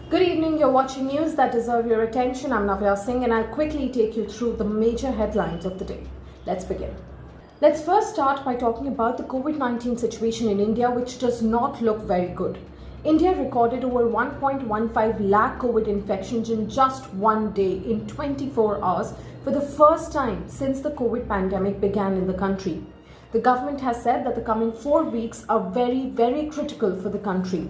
Good evening, you're watching news that deserve your attention. I'm Navya Singh and I'll quickly take you through the major headlines of the day. Let's begin. Let's first start by talking about the COVID-19 situation in India, which does not look very good. India recorded over 1.15 lakh COVID infections in just one day in 24 hours for the first time since the COVID pandemic began in the country. The government has said that the coming 4 weeks are very critical for the country.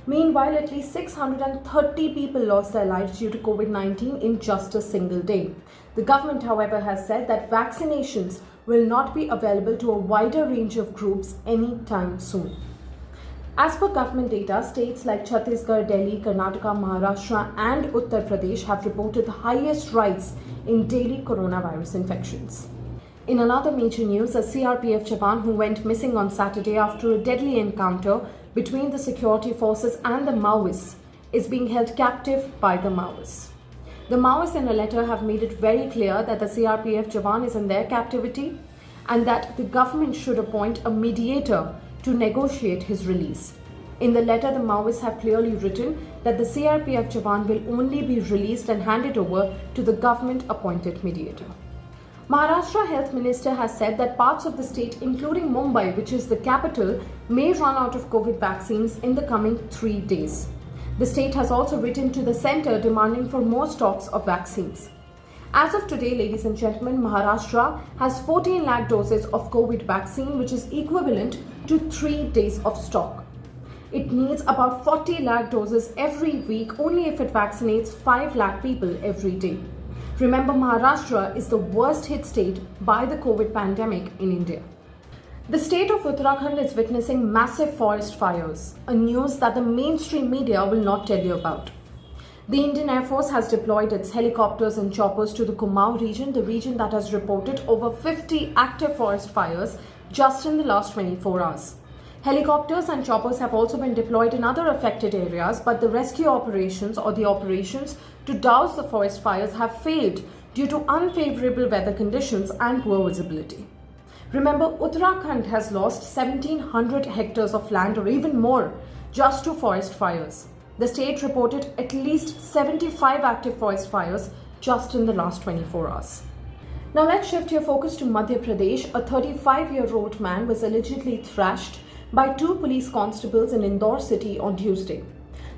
Meanwhile, at least 630 people lost their lives due to COVID-19 in just a single day. The government, however, has said that vaccinations will not be available to a wider range of groups anytime soon. As per government data, states like Chhattisgarh, Delhi, Karnataka, Maharashtra and Uttar Pradesh have reported the highest rise in daily coronavirus infections. In another major news, a CRPF Jawan who went missing on Saturday after a deadly encounter between the security forces and the Maoists is being held captive by the Maoists. The Maoists in a letter have made it very clear that the CRPF Jawan is in their captivity and that the government should appoint a mediator to negotiate his release. In the letter, the Maoists have clearly written that the CRPF Jawan will only be released and handed over to the government-appointed mediator. Maharashtra Health Minister has said that parts of the state, including Mumbai, which is the capital, may run out of COVID vaccines in the coming 3 days. The state has also written to the centre demanding for more stocks of vaccines. As of today, ladies and gentlemen, Maharashtra has 14 lakh doses of COVID vaccine, which is equivalent to 3 days of stock. It needs about 40 lakh doses every week only if it vaccinates 5 lakh people every day. Remember, Maharashtra is the worst hit state by the COVID pandemic in India. The state of Uttarakhand is witnessing massive forest fires, a news that the mainstream media will not tell you about. The Indian Air Force has deployed its helicopters and choppers to the Kumaon region, the region that has reported over 50 active forest fires just in the last 24 hours. Helicopters and choppers have also been deployed in other affected areas, but the rescue operations or the operations to douse the forest fires have failed due to unfavorable weather conditions and poor visibility. Remember, Uttarakhand has lost 1700 hectares of land or even more just to forest fires. The state reported at least 75 active forest fires just in the last 24 hours. Now let's shift your focus to Madhya Pradesh. A 35-year-old man was allegedly thrashed by 2 police constables in Indore city on Tuesday.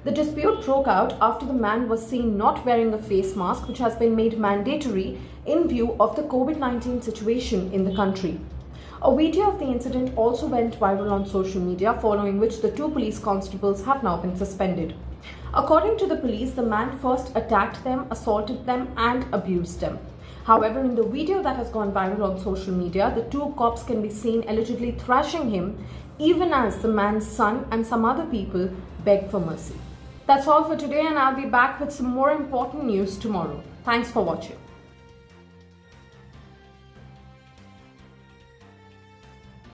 The dispute broke out after the man was seen not wearing a face mask, which has been made mandatory in view of the COVID-19 situation in the country. A video of the incident also went viral on social media, following which the 2 police constables have now been suspended. According to the police, the man first attacked them, assaulted them and abused them. However, in the video that has gone viral on social media, the 2 cops can be seen allegedly thrashing him, even as the man's son and some other people beg for mercy. That's all for today, and I'll be back with some more important news tomorrow. Thanks for watching.